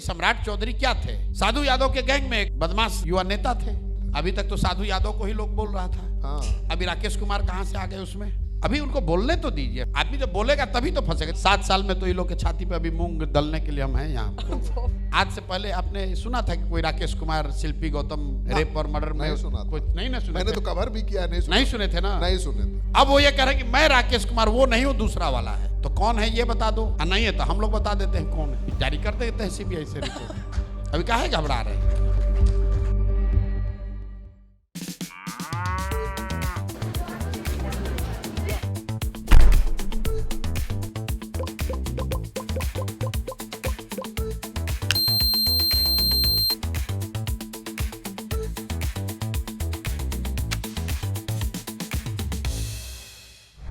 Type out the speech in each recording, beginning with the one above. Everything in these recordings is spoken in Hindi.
सम्राट चौधरी क्या थे? साधु यादव के गैंग में एक बदमाश युवा नेता थे। अभी तक तो साधु यादव को ही लोग बोल रहा था। हाँ। अभी राकेश कुमार कहां से आ गए उसमें? अभी उनको बोलने तो दीजिए। आदमी जब बोलेगा तभी तो फंसेगा। 7 साल में तो ये लोग के छाती पे अभी मूंग दलने के लिए हम हैं यहाँ। आज से पहले आपने सुना था कि कोई राकेश कुमार, शिल्पी गौतम रेप और मर्डर में सुना कुछ नहीं ना सुने? मैंने तो कवर भी किया, नहीं सुने थे ना? नहीं सुने थे। अब वो ये कह रहे कि मैं राकेश कुमार वो नहीं हूँ, दूसरा वाला है। तो कौन है ये बता दो। नहीं है तो हम लोग बता देते हैं कौन है, जारी कर देते हैं सीबीआई से रिपोर्ट। अभी काहे घबरा रहे हैं?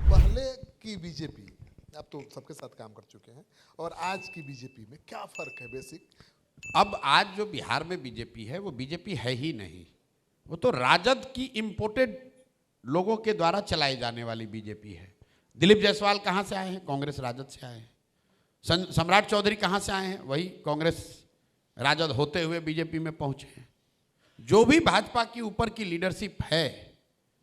पहले की बीजेपी, आप तो सबके साथ काम कर चुके हैं, और आज की बीजेपी में क्या फर्क है बेसिक? अब आज जो बिहार में बीजेपी है वो बीजेपी है ही नहीं। वो तो राजद की इंपोर्टेड लोगों के द्वारा चलाई जाने वाली बीजेपी है। दिलीप जायसवाल कहाँ से आए हैं? कांग्रेस राजद से आए हैं। सम्राट चौधरी कहाँ से आए हैं? वही कांग्रेस राजद होते हुए बीजेपी में पहुंचे हैं। जो भी भाजपा की ऊपर की लीडरशिप है,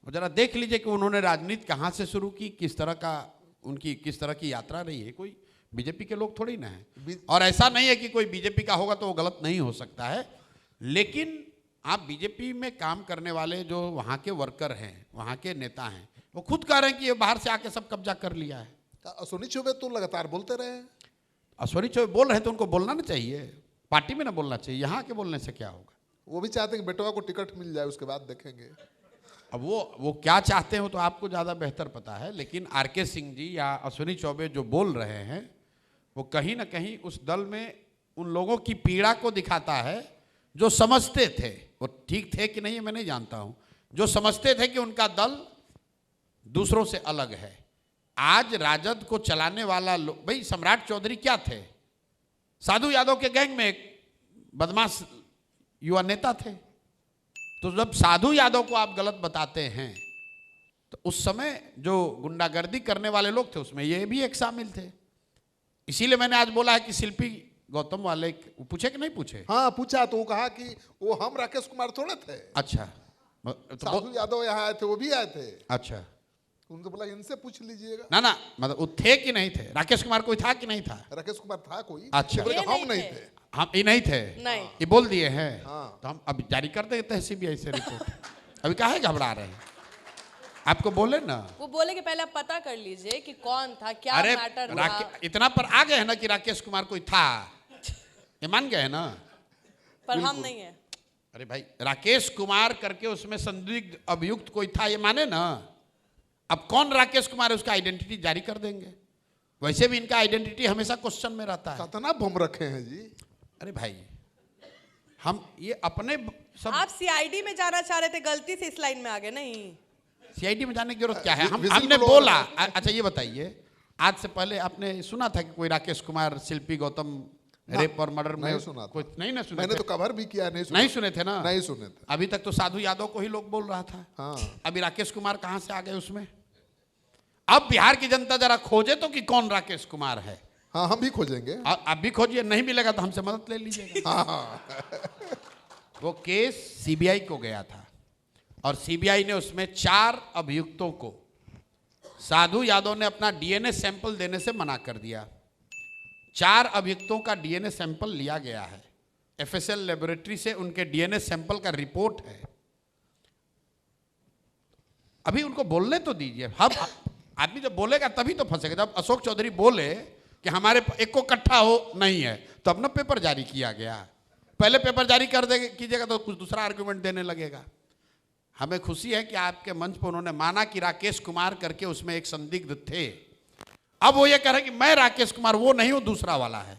और जरा देख लीजिए कि उन्होंने राजनीति कहाँ से शुरू की, किस तरह की यात्रा रही है। कोई बीजेपी के लोग थोड़ी ना है। और ऐसा नहीं है कि कोई बीजेपी का होगा तो वो गलत नहीं हो सकता है, लेकिन आप बीजेपी में काम करने वाले जो वहाँ के वर्कर हैं, वहाँ के नेता हैं, वो खुद कह रहे हैं कि ये बाहर से आके सब कब्जा कर लिया है। अश्विनी चौबे तो लगातार बोलते रहे हैं। अश्विनी चौबे बोल रहे हैं तो उनको बोलना ना चाहिए, पार्टी में ना बोलना चाहिए। यहाँ के बोलने से क्या होगा? वो भी चाहते हैं कि बेटवा को टिकट मिल जाए, उसके बाद देखेंगे। अब वो क्या चाहते हो तो आपको ज़्यादा बेहतर पता है, लेकिन आरके सिंह जी या अश्विनी चौबे जो बोल रहे हैं वो कहीं ना कहीं उस दल में उन लोगों की पीड़ा को दिखाता है जो समझते थे। वो ठीक थे कि नहीं मैं नहीं जानता हूँ, जो समझते थे कि उनका दल दूसरों से अलग है। आज राजद को चलाने वाला भाई सम्राट चौधरी क्या थे? साधु यादव के गैंग में एक बदमाश युवा नेता थे। तो जब साधु यादव को आप गलत बताते हैं तो उस समय जो गुंडागर्दी करने वाले लोग थे उसमें ये भी एक शामिल थे। इसीलिए मैंने आज बोला है कि शिल्पी गौतम वाले पूछे कि नहीं पूछे? हाँ पूछा, तो वो कहा कि वो हम राकेश कुमार थोड़े थे। अच्छा, तो साधु यादव यहाँ आए थे, वो भी आए थे। अच्छा, उनको बोला इनसे पूछ लीजिएगा। ना मतलब वो थे कि नहीं थे? राकेश कुमार कोई था कि नहीं था? राकेश कुमार था कोई। अच्छा, हम नहीं थे। हम ये नहीं थे, नहीं, ये बोल दिए हैं। हाँ। तो हम अब जारी कर देते हैं सीबीआई से रिपोर्ट। अभी काहे घबरा रहे हैं? आपको बोले ना, वो बोले कि पहले आप पता कर लीजिए कि कौन था, क्या अरे मैटर था। इतना पर आ गए हैं ना कि राकेश कुमार कोई था, ये मान गए ना? पर हम नहीं है। अरे भाई, राकेश कुमार करके उसमें संदिग्ध अभियुक्त कोई था, ये माने ना? अब कौन राकेश कुमार है उसका आइडेंटिटी जारी कर देंगे। वैसे भी इनका आइडेंटिटी हमेशा क्वेश्चन में रहता है। कितना बम रखे हैं जी। अरे भाई, हम ये अपने सब आप सीआईडी में जाना चाह रहे थे, गलती से इस लाइन में आ गए। नहीं, सीआईडी में जाने की जरूरत क्या है? हमने बोला। अच्छा ये बताइए, आज से पहले आपने सुना था कि कोई राकेश कुमार, शिल्पी गौतम रेप और मर्डर में कुछ नहीं ना सुने? मैंने तो कवर भी किया, नहीं सुने थे ना? नहीं सुने थे। अभी तक तो साधु यादव को ही लोग बोल रहा था। हाँ। अभी राकेश कुमार कहां से आ गए उसमें? अब बिहार की जनता जरा खोजे तो कि कौन राकेश कुमार है। हाँ, हम भी खोजेंगे। आप भी खोजिए, नहीं मिलेगा तो हमसे मदद ले लीजिएगा। हाँ। वो केस सीबीआई को गया था और सीबीआई ने उसमें 4 अभियुक्तों को साधु यादव ने अपना डीएनए सैंपल देने से मना कर दिया। 4 अभियुक्तों का डीएनए सैंपल लिया गया है, एफएसएल लेबोरेटरी से उनके डीएनए सैंपल का रिपोर्ट है। अभी उनको बोलने तो दीजिए। हम आदमी जब बोलेगा तभी तो फंसेगा। जब अशोक चौधरी बोले कि हमारे एक को इकट्ठा हो नहीं है, तो अपना पेपर जारी किया गया। पहले पेपर जारी कर दे कीजिएगा तो कुछ दूसरा आर्गुमेंट देने लगेगा। हमें खुशी है कि आपके मंच पर उन्होंने माना कि राकेश कुमार करके उसमें एक संदिग्ध थे। अब वो ये कह रहे हैं कि मैं राकेश कुमार वो नहीं हूं, दूसरा वाला है।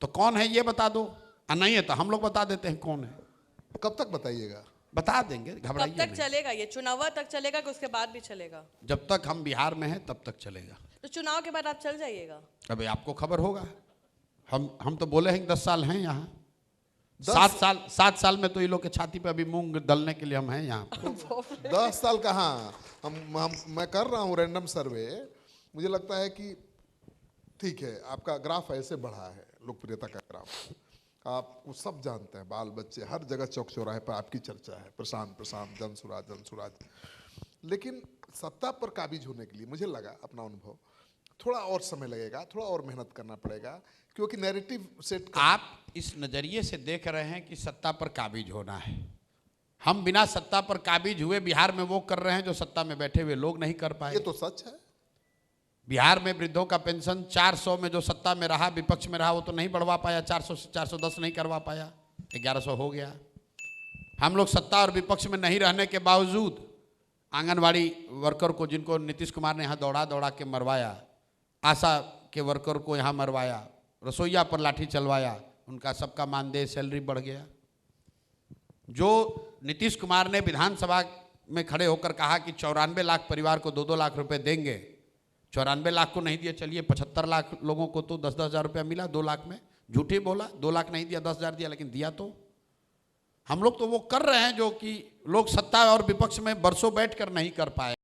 तो कौन है ये बता दो। नहीं है तो हम लोग बता देते हैं कौन है। कब तक बताइएगा? बता देंगे, घबराइए कब तक नहीं। चलेगा ये? चुनाव तक चलेगा कि उसके बाद भी चलेगा? जब तक हम बिहार में हैं तब तक चलेगा। तो चुनाव के बाद आप चल जाइएगा? अबे आपको खबर होगा। हम तो बोले हैं कि 10 साल हैं यहाँ। 10 7 साल में तो ये लोग के छाती पे अभी मूंग दलने के लिए हम हैं यहाँ पर। 10 साल कहाँ, मैं कर रहा हूँ रैंडम सर्वे। मुझे लगता है कि ठीक है, आपका ग्राफ ऐसे बढ़ा है, लोकप्रियता का ग्राफ। आपको सब जानते हैं, बाल बच्चे हर जगह चौक चौराहे पर आपकी चर्चा है, प्रशांत प्रशांत, जनसुराज जनसुराज। लेकिन सत्ता पर काबिज होने के लिए मुझे लगा, अपना अनुभव, थोड़ा और समय लगेगा, थोड़ा और मेहनत करना पड़ेगा, क्योंकि नैरेटिव सेट आप इस नजरिए से देख रहे हैं कि सत्ता पर काबिज होना है। हम बिना सत्ता पर काबिज हुए बिहार में वो कर रहे हैं जो सत्ता में बैठे हुए लोग नहीं कर पाए। ये तो सच है। बिहार में वृद्धों का पेंशन 400 में जो सत्ता में रहा, विपक्ष में रहा, वो तो नहीं बढ़वा पाया, 400 से 410 नहीं करवा पाया, 1100 हो गया। हम लोग सत्ता और विपक्ष में नहीं रहने के बावजूद आंगनवाड़ी वर्कर को, जिनको नीतीश कुमार ने यहाँ दौड़ा दौड़ा के मरवाया, आशा के वर्कर को यहाँ मरवाया, रसोईया पर लाठी चलवाया, उनका सबका मानदेय सैलरी बढ़ गया। जो नीतीश कुमार ने विधानसभा में खड़े होकर कहा कि 94 लाख परिवार को 2-2 लाख रुपए देंगे, 94 लाख को नहीं दिया, चलिए 75 लाख लोगों को तो 10-10 हज़ार रुपया मिला 2 लाख में। झूठे बोला, 2 लाख नहीं दिया, 10 हज़ार दिया, लेकिन दिया तो हम लोग तो वो कर रहे हैं जो कि लोग सत्ता और विपक्ष में बरसों बैठकर नहीं कर पाए।